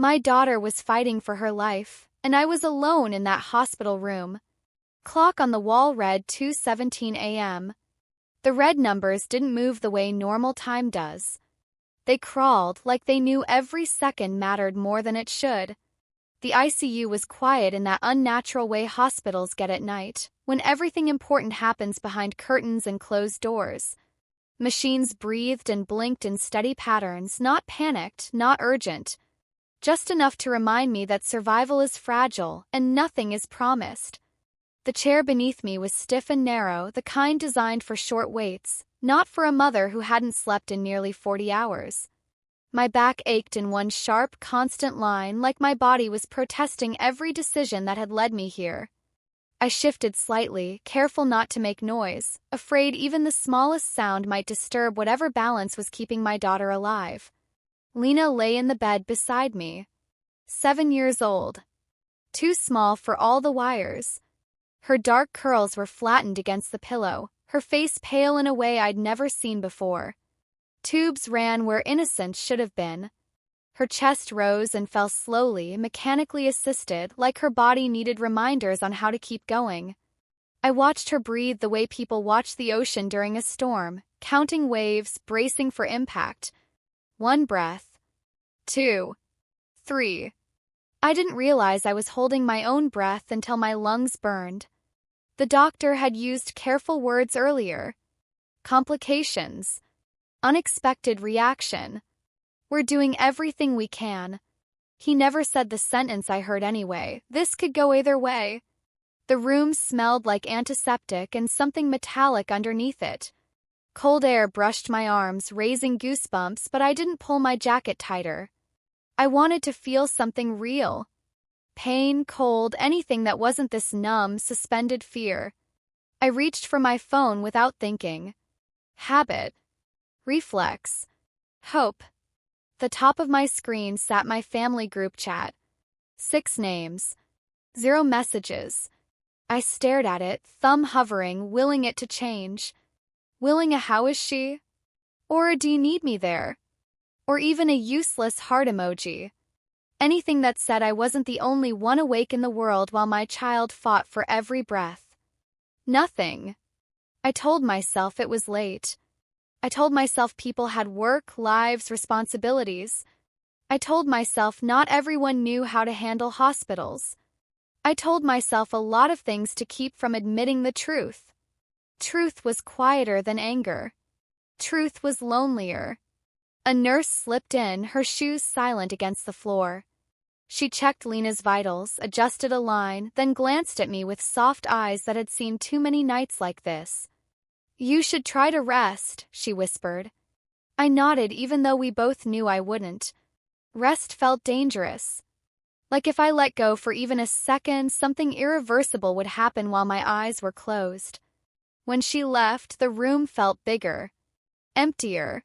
My daughter was fighting for her life, and I was alone in that hospital room. Clock on the wall read 2:17 a.m. The red numbers didn't move the way normal time does. They crawled like they knew every second mattered more than it should. The ICU was quiet in that unnatural way hospitals get at night, when everything important happens behind curtains and closed doors. Machines breathed and blinked in steady patterns, not panicked, not urgent. Just enough to remind me that survival is fragile and nothing is promised. The chair beneath me was stiff and narrow, the kind designed for short waits, not for a mother who hadn't slept in nearly 40 hours. My back ached in one sharp, constant line, like my body was protesting every decision that had led me here. I shifted slightly, careful not to make noise, afraid even the smallest sound might disturb whatever balance was keeping my daughter alive. Lena lay in the bed beside me. 7 years old. Too small for all the wires. Her dark curls were flattened against the pillow, her face pale in a way I'd never seen before. Tubes ran where innocence should have been. Her chest rose and fell slowly, mechanically assisted, like her body needed reminders on how to keep going. I watched her breathe the way people watch the ocean during a storm, counting waves, bracing for impact. 1 breath. 2. 3. I didn't realize I was holding my own breath until my lungs burned. The doctor had used careful words earlier. Complications. Unexpected reaction. We're doing everything we can. He never said the sentence I heard anyway. This could go either way. The room smelled like antiseptic and something metallic underneath it. Cold air brushed my arms, raising goosebumps, but I didn't pull my jacket tighter. I wanted to feel something real. Pain, cold, anything that wasn't this numb, suspended fear. I reached for my phone without thinking. Habit. Reflex. Hope. The top of my screen sat my family group chat. 6 names. 0 messages. I stared at it, thumb hovering, willing it to change. Willing a "how is she?" Or a "do you need me there?" Or even a useless heart emoji. Anything that said I wasn't the only one awake in the world while my child fought for every breath. Nothing. I told myself it was late. I told myself people had work, lives, responsibilities. I told myself not everyone knew how to handle hospitals. I told myself a lot of things to keep from admitting the truth. Truth was quieter than anger. Truth was lonelier. A nurse slipped in, her shoes silent against the floor. She checked Lena's vitals, adjusted a line, then glanced at me with soft eyes that had seen too many nights like this. "You should try to rest," she whispered. I nodded even though we both knew I wouldn't. Rest felt dangerous. Like if I let go for even a second, something irreversible would happen while my eyes were closed. When she left, the room felt bigger. Emptier.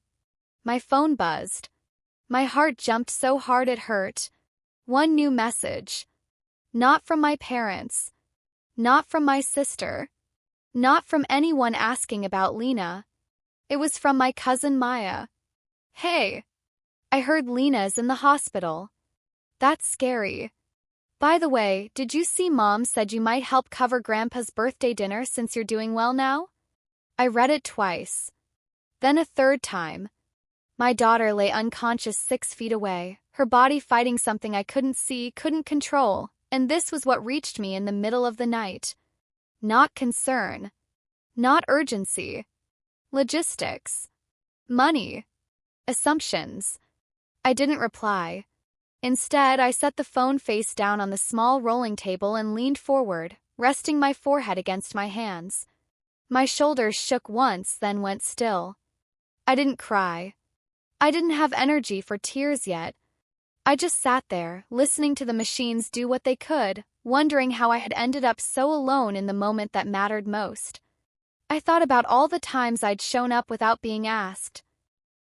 My phone buzzed. My heart jumped so hard it hurt. One new message. Not from my parents. Not from my sister. Not from anyone asking about Lena. It was from my cousin Maya. "Hey. I heard Lena's in the hospital. That's scary. By the way, did you see Mom said you might help cover Grandpa's birthday dinner since you're doing well now?" I read it twice. Then a third time. My daughter lay unconscious 6 feet away, her body fighting something I couldn't see, couldn't control, and this was what reached me in the middle of the night. Not concern. Not urgency. Logistics. Money. Assumptions. I didn't reply. Instead, I set the phone face down on the small rolling table and leaned forward, resting my forehead against my hands. My shoulders shook once, then went still. I didn't cry. I didn't have energy for tears yet. I just sat there, listening to the machines do what they could, wondering how I had ended up so alone in the moment that mattered most. I thought about all the times I'd shown up without being asked.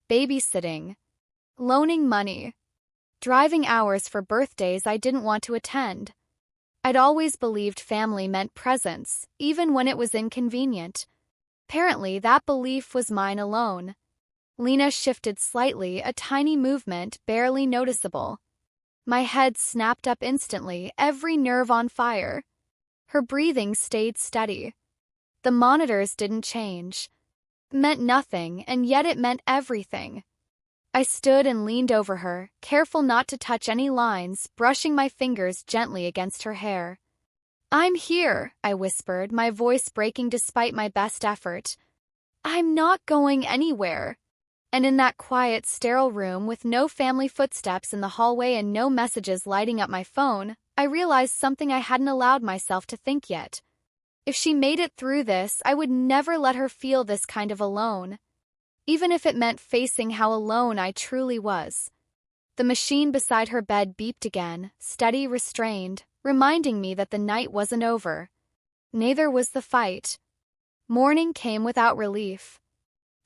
Babysitting. Loaning money. Driving hours for birthdays I didn't want to attend. I'd always believed family meant presence, even when it was inconvenient. Apparently, that belief was mine alone. Lena shifted slightly, a tiny movement, barely noticeable. My head snapped up instantly, every nerve on fire. Her breathing stayed steady. The monitors didn't change. It meant nothing, and yet it meant everything. I stood and leaned over her, careful not to touch any lines, brushing my fingers gently against her hair. "I'm here," I whispered, my voice breaking despite my best effort. "I'm not going anywhere." And in that quiet, sterile room with no family footsteps in the hallway and no messages lighting up my phone, I realized something I hadn't allowed myself to think yet. If she made it through this, I would never let her feel this kind of alone, even if it meant facing how alone I truly was. The machine beside her bed beeped again, steady, restrained, reminding me that the night wasn't over. Neither was the fight. Morning came without relief.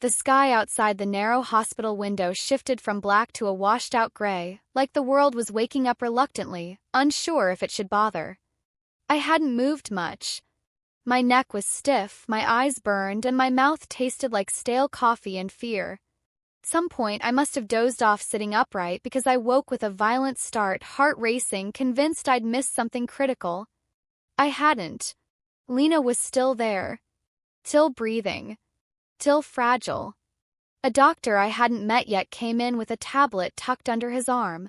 The sky outside the narrow hospital window shifted from black to a washed-out gray, like the world was waking up reluctantly, unsure if it should bother. I hadn't moved much. My neck was stiff, my eyes burned, and my mouth tasted like stale coffee and fear. At some point, I must have dozed off sitting upright because I woke with a violent start, heart racing, convinced I'd missed something critical. I hadn't. Lena was still there. Still breathing. Still fragile. A doctor I hadn't met yet came in with a tablet tucked under his arm.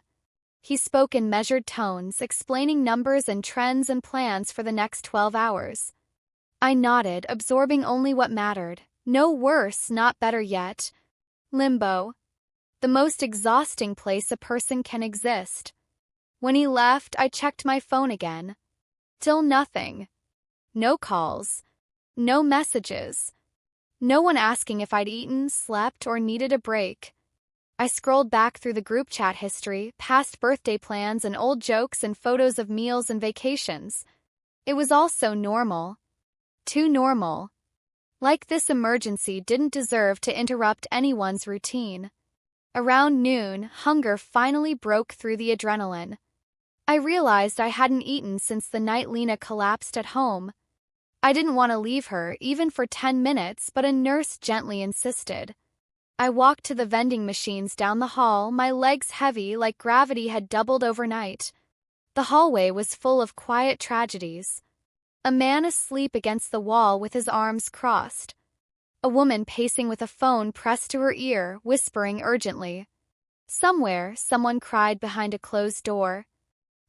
He spoke in measured tones, explaining numbers and trends and plans for the next 12 hours. I nodded, absorbing only what mattered. No worse, not better yet. Limbo. The most exhausting place a person can exist. When he left, I checked my phone again. Still nothing. No calls. No messages. No one asking if I'd eaten, slept, or needed a break. I scrolled back through the group chat history, past birthday plans and old jokes and photos of meals and vacations. It was all so normal. Too normal. Like this emergency didn't deserve to interrupt anyone's routine. Around noon, hunger finally broke through the adrenaline. I realized I hadn't eaten since the night Lena collapsed at home. I didn't want to leave her, even for 10 minutes, but a nurse gently insisted. I walked to the vending machines down the hall, my legs heavy like gravity had doubled overnight. The hallway was full of quiet tragedies. A man asleep against the wall with his arms crossed. A woman pacing with a phone pressed to her ear, whispering urgently. Somewhere, someone cried behind a closed door.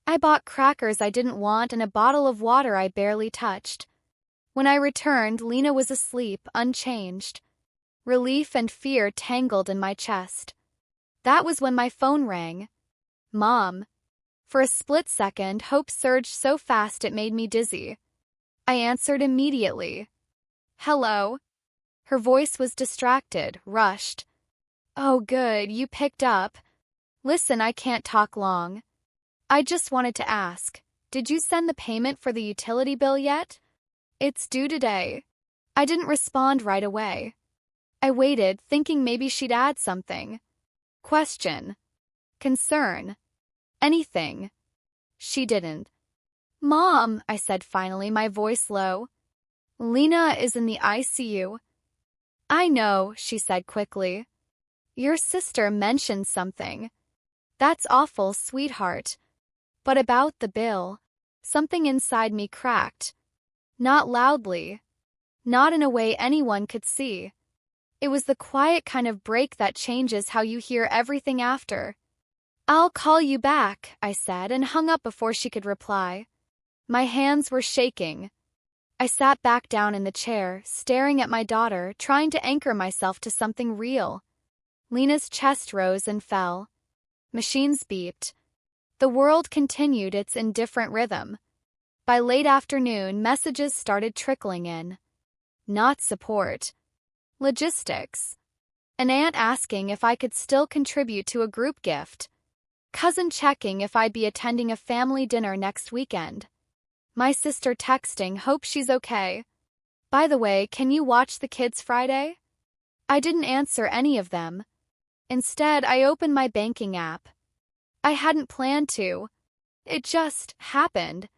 I bought crackers I didn't want and a bottle of water I barely touched. When I returned, Lena was asleep, unchanged. Relief and fear tangled in my chest. That was when my phone rang. Mom. For a split second, hope surged so fast it made me dizzy. I answered immediately. Hello. Her voice was distracted, rushed. Oh good, you picked up. Listen, I can't talk long. I just wanted to ask, did you send the payment for the utility bill yet? It's due today. I didn't respond right away. I waited, thinking maybe she'd add something. Question. Concern. Anything. She didn't. Mom, I said finally, my voice low. Lena is in the ICU. I know, she said quickly. Your sister mentioned something. That's awful, sweetheart. But about the bill, something inside me cracked. Not loudly. Not in a way anyone could see. It was the quiet kind of break that changes how you hear everything after. I'll call you back, I said, and hung up before she could reply. My hands were shaking. I sat back down in the chair, staring at my daughter, trying to anchor myself to something real. Lena's chest rose and fell. Machines beeped. The world continued its indifferent rhythm. By late afternoon, messages started trickling in. Not support. Logistics. An aunt asking if I could still contribute to a group gift. Cousin checking if I'd be attending a family dinner next weekend. My sister texting, hope she's okay. By the way, can you watch the kids Friday? I didn't answer any of them. Instead, I opened my banking app. I hadn't planned to. It just happened.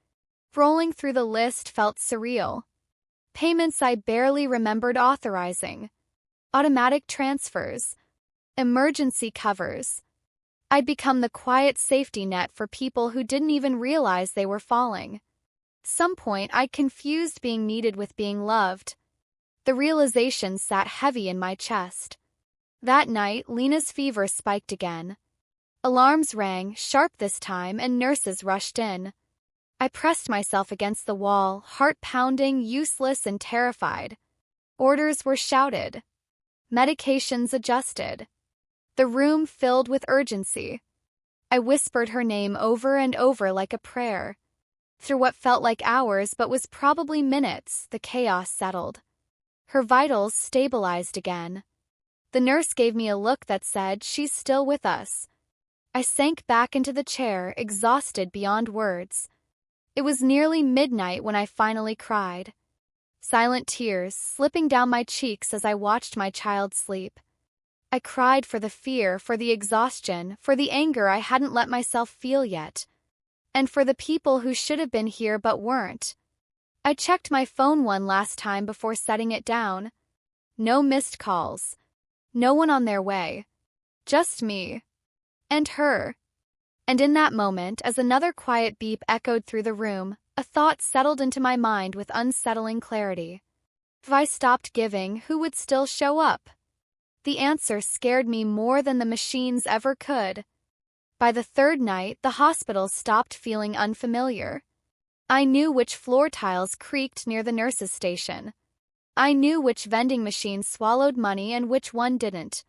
Rolling through the list felt surreal. Payments I barely remembered authorizing. Automatic transfers. Emergency covers. I'd become the quiet safety net for people who didn't even realize they were falling. Some point, I'd confused being needed with being loved. The realization sat heavy in my chest. That night, Lena's fever spiked again. Alarms rang, sharp this time, and nurses rushed in. I pressed myself against the wall, heart pounding, useless and terrified. Orders were shouted. Medications adjusted. The room filled with urgency. I whispered her name over and over like a prayer. Through what felt like hours but was probably minutes, the chaos settled. Her vitals stabilized again. The nurse gave me a look that said, "She's still with us." I sank back into the chair, exhausted beyond words. It was nearly midnight when I finally cried. Silent tears slipping down my cheeks as I watched my child sleep. I cried for the fear, for the exhaustion, for the anger I hadn't let myself feel yet. And for the people who should have been here but weren't. I checked my phone one last time before setting it down. No missed calls. No one on their way. Just me. And her. And in that moment, as another quiet beep echoed through the room, a thought settled into my mind with unsettling clarity. If I stopped giving, who would still show up? The answer scared me more than the machines ever could. By the third night, the hospital stopped feeling unfamiliar. I knew which floor tiles creaked near the nurses' station. I knew which vending machine swallowed money and which one didn't.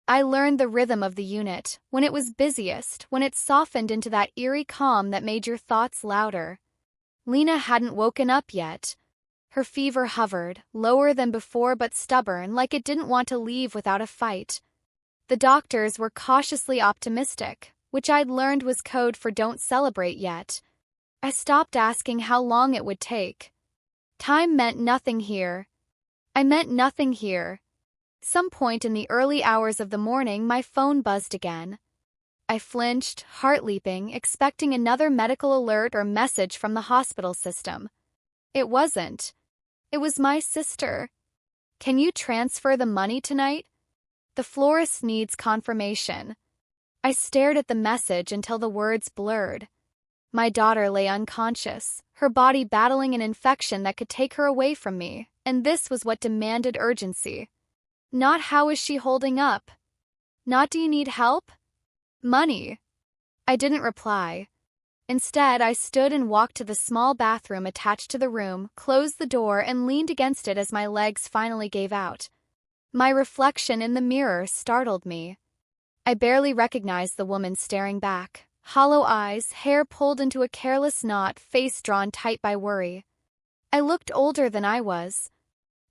I learned the rhythm of the unit, when it was busiest, when it softened into that eerie calm that made your thoughts louder. Lena hadn't woken up yet. Her fever hovered, lower than before but stubborn, like it didn't want to leave without a fight. The doctors were cautiously optimistic, which I'd learned was code for "don't celebrate yet." I stopped asking how long it would take. Time meant nothing here. I meant nothing here. Some point in the early hours of the morning, my phone buzzed again. I flinched, heart leaping, expecting another medical alert or message from the hospital system. It wasn't. It was my sister. "Can you transfer the money tonight? The florist needs confirmation." I stared at the message until the words blurred. My daughter lay unconscious, her body battling an infection that could take her away from me, and this was what demanded urgency. Not "how is she holding up?" Not "do you need help?" Money. I didn't reply. Instead, I stood and walked to the small bathroom attached to the room, closed the door, and leaned against it as my legs finally gave out. My reflection in the mirror startled me. I barely recognized the woman staring back. Hollow eyes, hair pulled into a careless knot, face drawn tight by worry. I looked older than I was.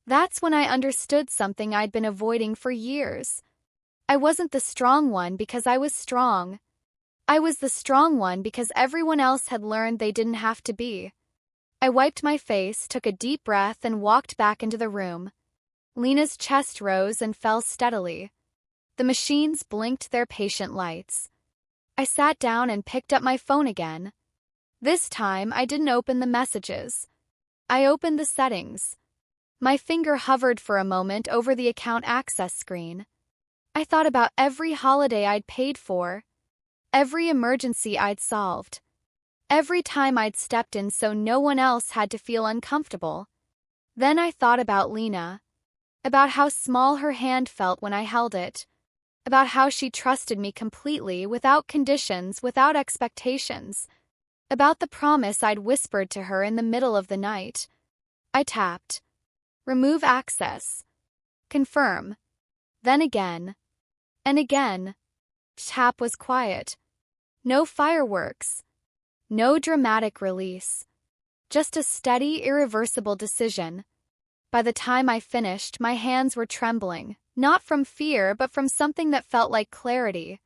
That's when I understood something I'd been avoiding for years. I wasn't the strong one because I was strong. I was the strong one because everyone else had learned they didn't have to be. I wiped my face, took a deep breath, and walked back into the room. Lena's chest rose and fell steadily. The machines blinked their patient lights. I sat down and picked up my phone again. This time, I didn't open the messages. I opened the settings. My finger hovered for a moment over the account access screen. I thought about every holiday I'd paid for, every emergency I'd solved, every time I'd stepped in so no one else had to feel uncomfortable. Then I thought about Lena, about how small her hand felt when I held it, about how she trusted me completely, without conditions, without expectations, about the promise I'd whispered to her in the middle of the night. I tapped. Remove access. Confirm. Then again. And again. Tap was quiet. No fireworks. No dramatic release. Just a steady, irreversible decision. By the time I finished, my hands were trembling, not from fear but from something that felt like clarity.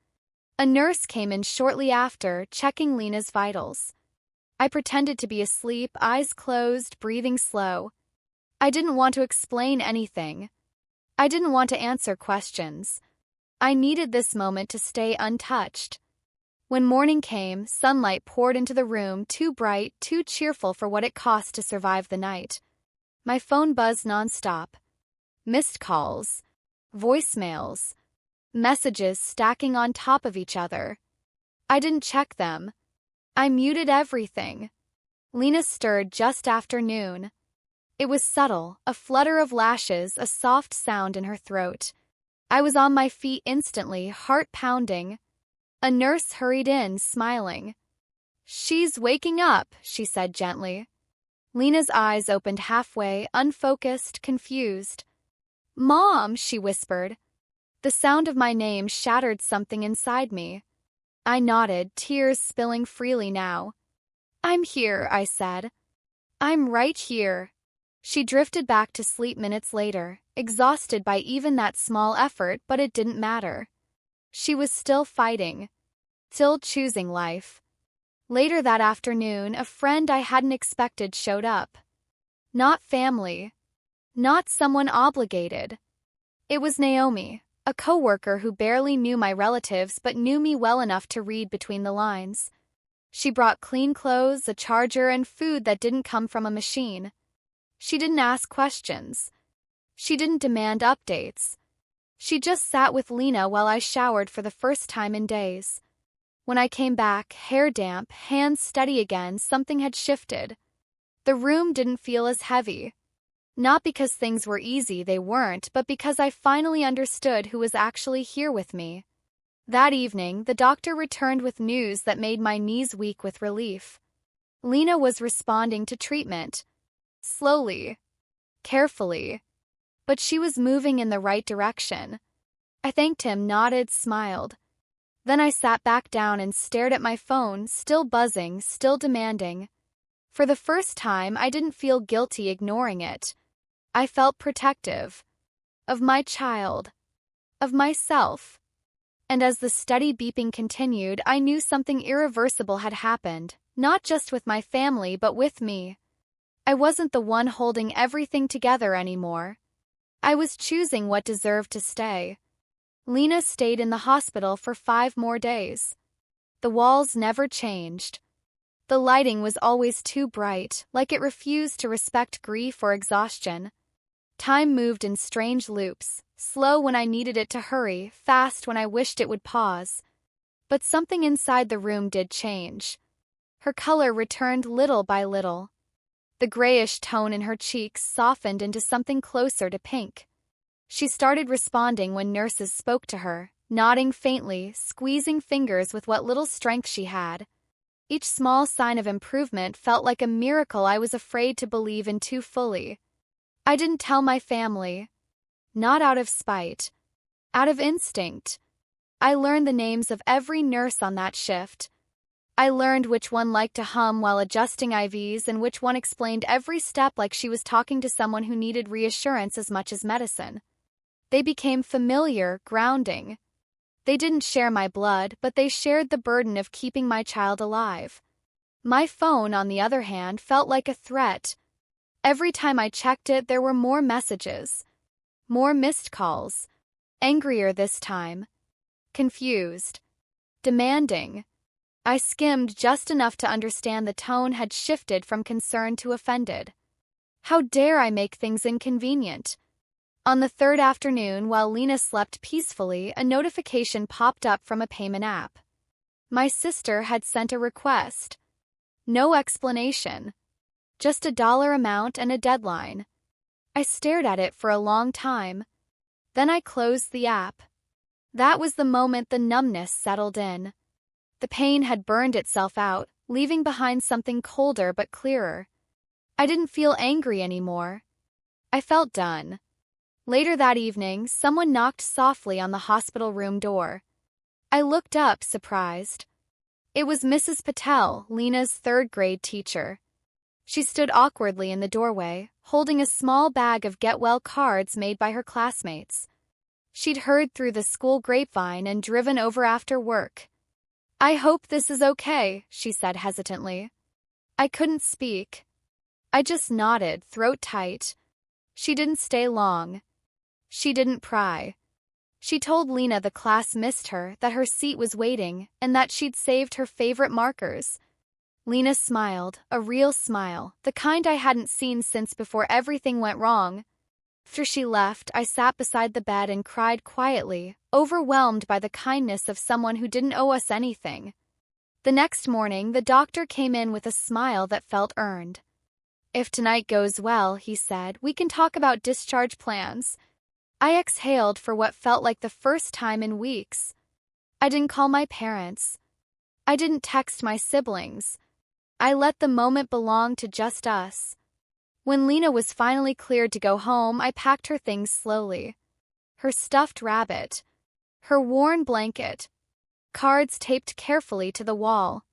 A nurse came in shortly after, checking Lena's vitals. I pretended to be asleep, eyes closed, breathing slow. I didn't want to explain anything. I didn't want to answer questions. I needed this moment to stay untouched. When morning came, sunlight poured into the room, too bright, too cheerful for what it cost to survive the night. My phone buzzed nonstop. Missed calls. Voicemails. Messages stacking on top of each other. I didn't check them. I muted everything. Lena stirred just after noon. It was subtle, a flutter of lashes, a soft sound in her throat. I was on my feet instantly, heart pounding. A nurse hurried in, smiling. "She's waking up," she said gently. Lena's eyes opened halfway, unfocused, confused. "Mom," she whispered. The sound of my name shattered something inside me. I nodded, tears spilling freely now. "I'm here," I said. "I'm right here." She drifted back to sleep minutes later, exhausted by even that small effort, but it didn't matter. She was still fighting, still choosing life. Later that afternoon, a friend I hadn't expected showed up. Not family. Not someone obligated. It was Naomi, a coworker who barely knew my relatives but knew me well enough to read between the lines. She brought clean clothes, a charger, and food that didn't come from a machine. She didn't ask questions. She didn't demand updates. She just sat with Lena while I showered for the first time in days. When I came back, hair damp, hands steady again, something had shifted. The room didn't feel as heavy. Not because things were easy, they weren't, but because I finally understood who was actually here with me. That evening, the doctor returned with news that made my knees weak with relief. Lena was responding to treatment. Slowly. Carefully. But she was moving in the right direction. I thanked him, nodded, smiled. Then I sat back down and stared at my phone, still buzzing, still demanding. For the first time, I didn't feel guilty ignoring it. I felt protective. Of my child. Of myself. And as the steady beeping continued, I knew something irreversible had happened, not just with my family but with me. I wasn't the one holding everything together anymore. I was choosing what deserved to stay. Lena stayed in the hospital for 5 more days. The walls never changed. The lighting was always too bright, like it refused to respect grief or exhaustion. Time moved in strange loops, slow when I needed it to hurry, fast when I wished it would pause. But something inside the room did change. Her color returned little by little. The grayish tone in her cheeks softened into something closer to pink. She started responding when nurses spoke to her, nodding faintly, squeezing fingers with what little strength she had. Each small sign of improvement felt like a miracle I was afraid to believe in too fully. I didn't tell my family. Not out of spite. Out of instinct. I learned the names of every nurse on that shift. I learned which one liked to hum while adjusting IVs and which one explained every step like she was talking to someone who needed reassurance as much as medicine. They became familiar, grounding. They didn't share my blood, but they shared the burden of keeping my child alive. My phone, on the other hand, felt like a threat. Every time I checked it, there were more messages. More missed calls. Angrier this time. Confused. Demanding. I skimmed just enough to understand the tone had shifted from concern to offended. How dare I make things inconvenient? On the 3rd afternoon, while Lena slept peacefully, a notification popped up from a payment app. My sister had sent a request. No explanation. Just a dollar amount and a deadline. I stared at it for a long time. Then I closed the app. That was the moment the numbness settled in. The pain had burned itself out, leaving behind something colder but clearer. I didn't feel angry anymore. I felt done. Later that evening, someone knocked softly on the hospital room door. I looked up, surprised. It was Mrs. Patel, Lena's 3rd-grade teacher. She stood awkwardly in the doorway, holding a small bag of get-well cards made by her classmates. She'd heard through the school grapevine and driven over after work. "I hope this is okay," she said hesitantly. I couldn't speak. I just nodded, throat tight. She didn't stay long. She didn't pry. She told Lena the class missed her, that her seat was waiting, and that she'd saved her favorite markers. Lena smiled, a real smile, the kind I hadn't seen since before everything went wrong. After she left, I sat beside the bed and cried quietly, overwhelmed by the kindness of someone who didn't owe us anything. The next morning, the doctor came in with a smile that felt earned. "If tonight goes well," he said, "we can talk about discharge plans." I exhaled for what felt like the first time in weeks. I didn't call my parents. I didn't text my siblings. I let the moment belong to just us. When Lena was finally cleared to go home, I packed her things slowly. Her stuffed rabbit, her worn blanket, cards taped carefully to the wall.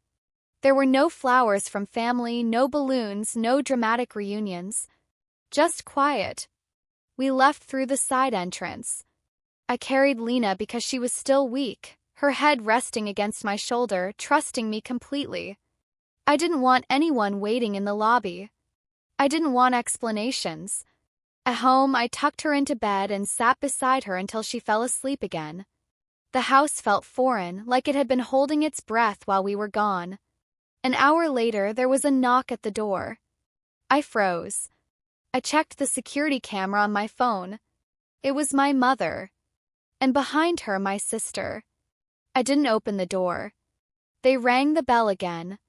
There were no flowers from family, no balloons, no dramatic reunions. Just quiet. We left through the side entrance. I carried Lena because she was still weak, her head resting against my shoulder, trusting me completely. I didn't want anyone waiting in the lobby. I didn't want explanations. At home, I tucked her into bed and sat beside her until she fell asleep again. The house felt foreign, like it had been holding its breath while we were gone. An hour later, there was a knock at the door. I froze. I checked the security camera on my phone. It was my mother. And behind her, my sister. I didn't open the door. They rang the bell again.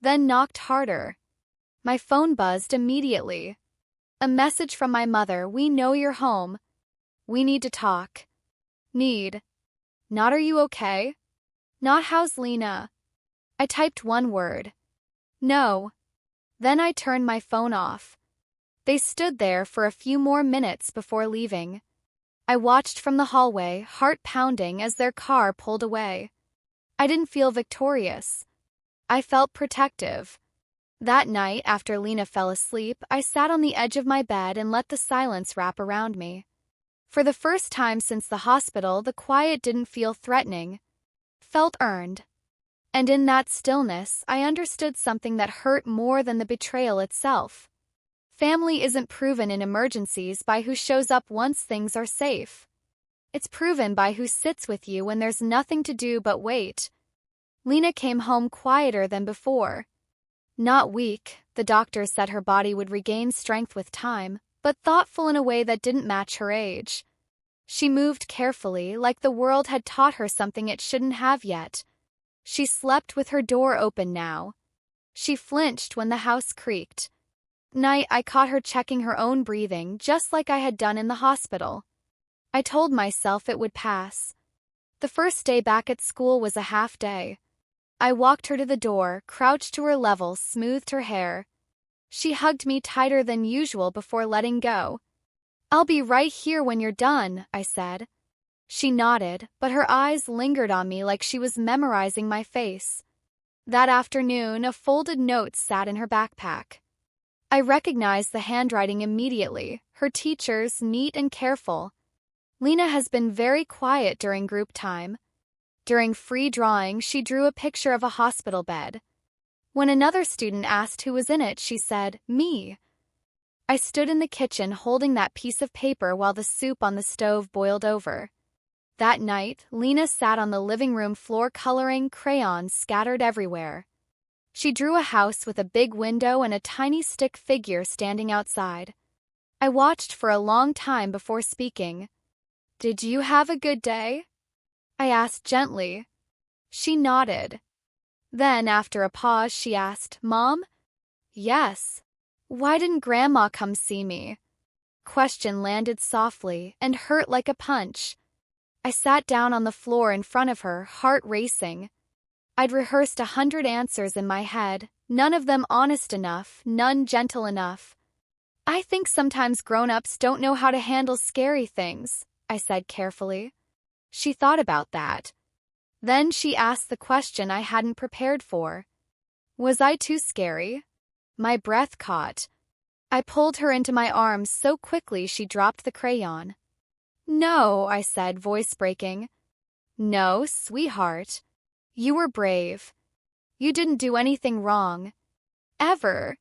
Then knocked harder. My phone buzzed immediately. A message from my mother: "We know you're home. We need to talk." Need. Not "Are you okay?" Not "How's Lena?" I typed one word. No. Then I turned my phone off. They stood there for a few more minutes before leaving. I watched from the hallway, heart pounding, as their car pulled away. I didn't feel victorious. I felt protective. That night, after Lena fell asleep, I sat on the edge of my bed and let the silence wrap around me. For the first time since the hospital, the quiet didn't feel threatening. Felt earned. And in that stillness, I understood something that hurt more than the betrayal itself. Family isn't proven in emergencies by who shows up once things are safe. It's proven by who sits with you when there's nothing to do but wait. Lena came home quieter than before. Not weak, the doctor said her body would regain strength with time, but thoughtful in a way that didn't match her age. She moved carefully, like the world had taught her something it shouldn't have yet. She slept with her door open now. She flinched when the house creaked. Night, I caught her checking her own breathing, just like I had done in the hospital. I told myself it would pass. The first day back at school was a half day. I walked her to the door, crouched to her level, smoothed her hair. She hugged me tighter than usual before letting go. "I'll be right here when you're done," I said. She nodded, but her eyes lingered on me like she was memorizing my face. That afternoon, a folded note sat in her backpack. I recognized the handwriting immediately, her teacher's, neat and careful. Lena has been very quiet during group time. During free drawing, she drew a picture of a hospital bed. When another student asked who was in it, she said, "Me." I stood in the kitchen holding that piece of paper while the soup on the stove boiled over. That night, Lena sat on the living room floor coloring, crayons scattered everywhere. She drew a house with a big window and a tiny stick figure standing outside. I watched for a long time before speaking. "Did you have a good day?" I asked gently. She nodded. Then, after a pause, she asked, "Mom?" "Yes." "Why didn't Grandma come see me?" Question landed softly and hurt like a punch. I sat down on the floor in front of her, heart racing. I'd rehearsed 100 answers in my head, none of them honest enough, none gentle enough. "I think sometimes grown-ups don't know how to handle scary things," I said carefully. She thought about that. Then she asked the question I hadn't prepared for. Was I too scary? My breath caught. I pulled her into my arms so quickly she dropped the crayon. "No," I said, voice breaking. "No, sweetheart. You were brave. You didn't do anything wrong. Ever."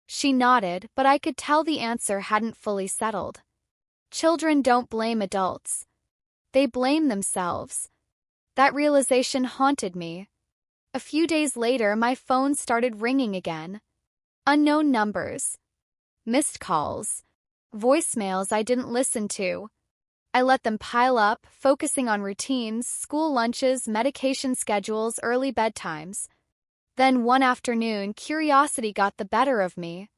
She nodded, but I could tell the answer hadn't fully settled. Children don't blame adults. They blame themselves. That realization haunted me. A few days later, my phone started ringing again. Unknown numbers. Missed calls. Voicemails I didn't listen to. I let them pile up, focusing on routines, school lunches, medication schedules, early bedtimes. Then one afternoon, curiosity got the better of me.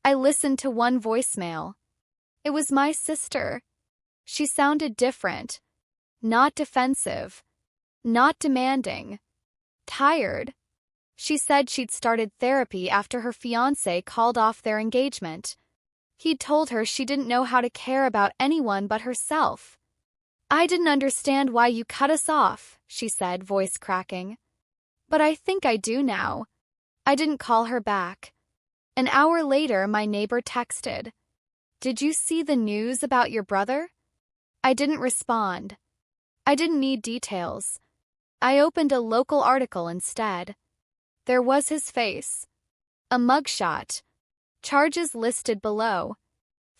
I listened to one voicemail. It was my sister. She sounded different. Not defensive. Not demanding. Tired. She said she'd started therapy after her fiancé called off their engagement. He'd told her she didn't know how to care about anyone but herself. I didn't understand why you cut us off, she said, voice cracking. But I think I do now. I didn't call her back. An hour later, my neighbor texted. Did you see the news about your brother? I didn't respond. I didn't need details. I opened a local article instead. There was his face. A mugshot. Charges listed below.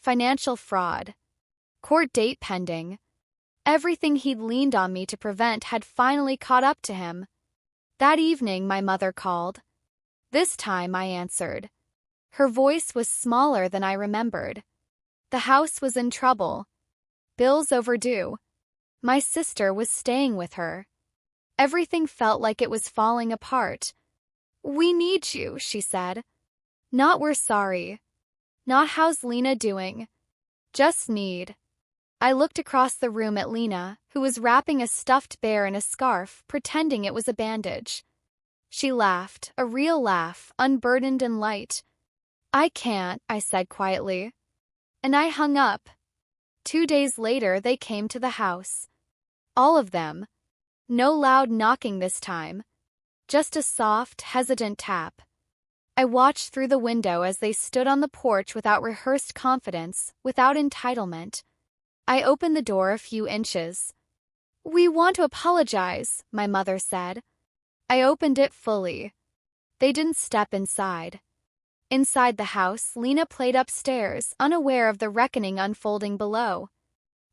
Financial fraud. Court date pending. Everything he'd leaned on me to prevent had finally caught up to him. That evening, my mother called. This time, I answered. Her voice was smaller than I remembered. The house was in trouble. Bills overdue. My sister was staying with her. Everything felt like it was falling apart. We need you, she said. Not we're sorry. Not how's Lena doing. Just need. I looked across the room at Lena, who was wrapping a stuffed bear in a scarf, pretending it was a bandage. She laughed, a real laugh, unburdened and light. I can't, I said quietly. And I hung up. 2 days later, they came to the house. All of them. No loud knocking this time. Just a soft, hesitant tap. I watched through the window as they stood on the porch without rehearsed confidence, without entitlement. I opened the door a few inches. We want to apologize, my mother said. I opened it fully. They didn't step inside. Inside the house, Lena played upstairs, unaware of the reckoning unfolding below.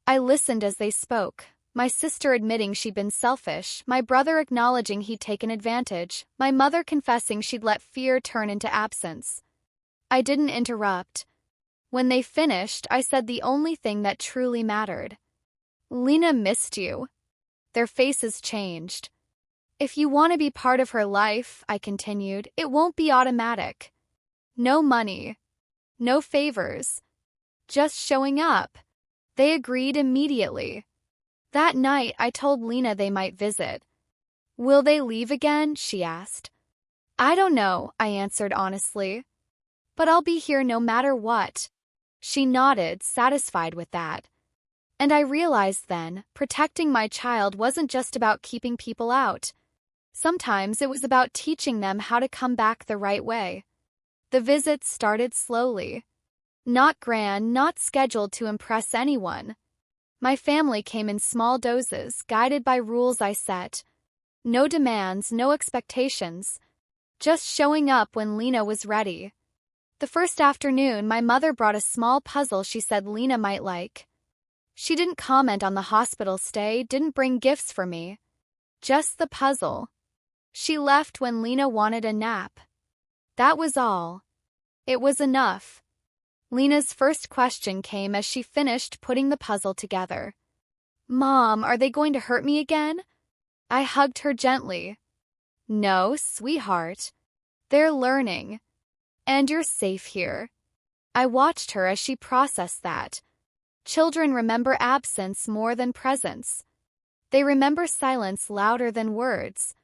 I listened as they spoke. My sister admitting she'd been selfish, my brother acknowledging he'd taken advantage, my mother confessing she'd let fear turn into absence. I didn't interrupt. When they finished, I said the only thing that truly mattered. Lena missed you. Their faces changed. If you want to be part of her life, I continued, it won't be automatic. No money. No favors. Just showing up. They agreed immediately. That night, I told Lena they might visit. Will they leave again? She asked. I don't know, I answered honestly. But I'll be here no matter what. She nodded, satisfied with that. And I realized then, protecting my child wasn't just about keeping people out. Sometimes it was about teaching them how to come back the right way. The visits started slowly. Not grand, not scheduled to impress anyone. My family came in small doses, guided by rules I set. No demands, no expectations. Just showing up when Lena was ready. The first afternoon, my mother brought a small puzzle she said Lena might like. She didn't comment on the hospital stay, didn't bring gifts for me. Just the puzzle. She left when Lena wanted a nap. That was all. It was enough. Lena's first question came as she finished putting the puzzle together. Mom, are they going to hurt me again? I hugged her gently. No, sweetheart. They're learning. And you're safe here. I watched her as she processed that. Children remember absence more than presence. They remember silence louder than words.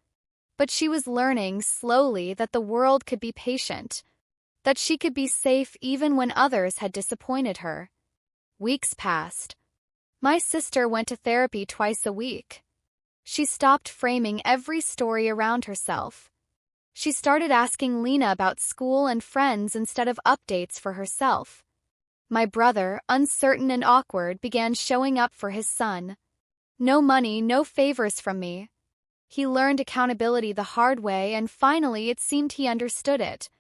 But she was learning slowly that the world could be patient. That she could be safe even when others had disappointed her. Weeks passed. My sister went to therapy twice a week. She stopped framing every story around herself. She started asking Lena about school and friends instead of updates for herself. My brother, uncertain and awkward, began showing up for his son. No money, no favors from me. He learned accountability the hard way, and finally it seemed he understood it.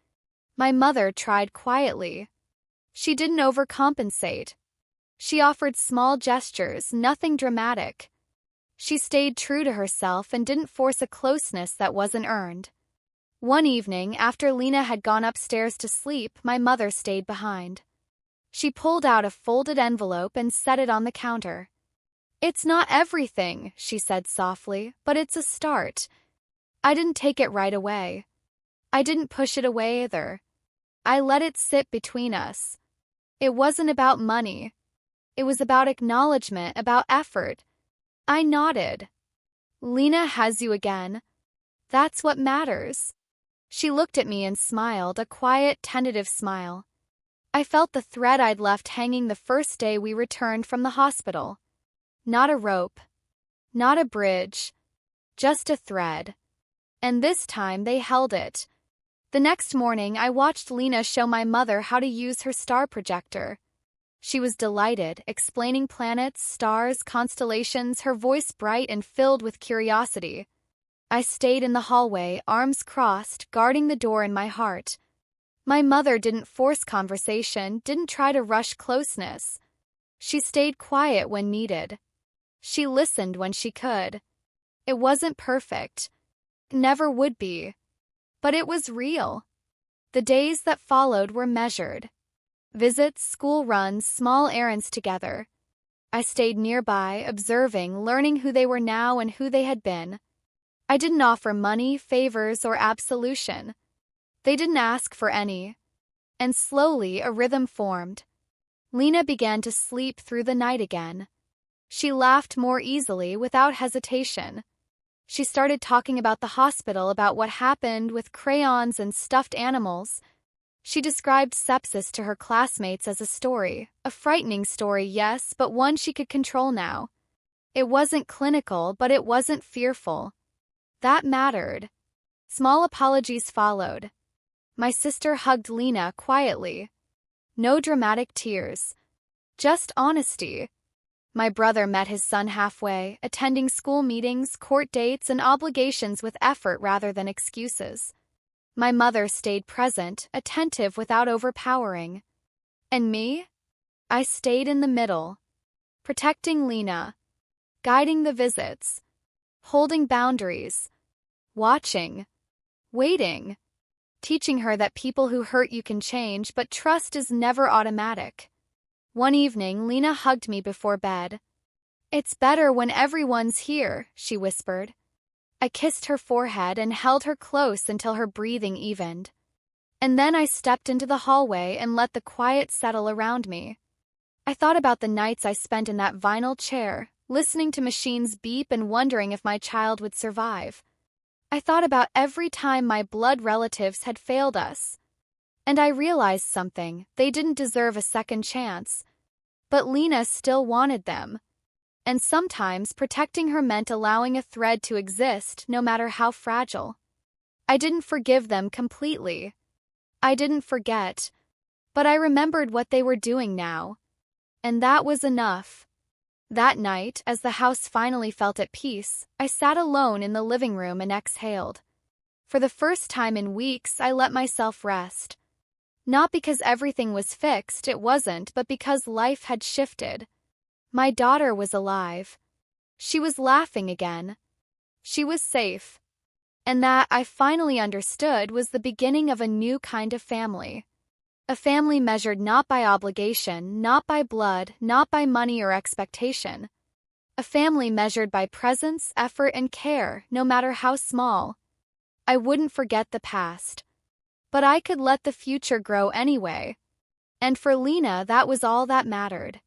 My mother tried quietly. She didn't overcompensate. She offered small gestures, nothing dramatic. She stayed true to herself and didn't force a closeness that wasn't earned. One evening, after Lena had gone upstairs to sleep, my mother stayed behind. She pulled out a folded envelope and set it on the counter. "It's not everything," she said softly, "but it's a start." I didn't take it right away. I didn't push it away either. I let it sit between us. It wasn't about money. It was about acknowledgement, about effort. I nodded. "Lena has you again. That's what matters." She looked at me and smiled, a quiet, tentative smile. I felt the thread I'd left hanging the first day we returned from the hospital. Not a rope. Not a bridge. Just a thread. And this time they held it. The next morning, I watched Lena show my mother how to use her star projector. She was delighted, explaining planets, stars, constellations, her voice bright and filled with curiosity. I stayed in the hallway, arms crossed, guarding the door in my heart. My mother didn't force conversation, didn't try to rush closeness. She stayed quiet when needed. She listened when she could. It wasn't perfect. Never would be. But it was real. The days that followed were measured. Visits, school runs, small errands together. I stayed nearby, observing, learning who they were now and who they had been. I didn't offer money, favors, or absolution. They didn't ask for any. And slowly a rhythm formed. Lena began to sleep through the night again. She laughed more easily, without hesitation. She started talking about the hospital, about what happened, with crayons and stuffed animals. She described sepsis to her classmates as a story, a frightening story, yes, but one she could control now. It wasn't clinical, but it wasn't fearful. That mattered. Small apologies followed. My sister hugged Lena quietly. No dramatic tears. Just honesty. My brother met his son halfway, attending school meetings, court dates, and obligations with effort rather than excuses. My mother stayed present, attentive without overpowering. And me? I stayed in the middle, protecting Lena, guiding the visits, holding boundaries, watching, waiting, teaching her that people who hurt you can change, but trust is never automatic. One evening, Lena hugged me before bed. "It's better when everyone's here," she whispered. I kissed her forehead and held her close until her breathing evened. And then I stepped into the hallway and let the quiet settle around me. I thought about the nights I spent in that vinyl chair, listening to machines beep and wondering if my child would survive. I thought about every time my blood relatives had failed us. And I realized something: they didn't deserve a second chance. But Lena still wanted them. And sometimes protecting her meant allowing a thread to exist, no matter how fragile. I didn't forgive them completely. I didn't forget. But I remembered what they were doing now. And that was enough. That night, as the house finally felt at peace, I sat alone in the living room and exhaled. For the first time in weeks, I let myself rest. Not because everything was fixed, it wasn't, but because life had shifted. My daughter was alive. She was laughing again. She was safe. And that, I finally understood, was the beginning of a new kind of family. A family measured not by obligation, not by blood, not by money or expectation. A family measured by presence, effort, and care, no matter how small. I wouldn't forget the past. But I could let the future grow anyway. And for Lena, that was all that mattered.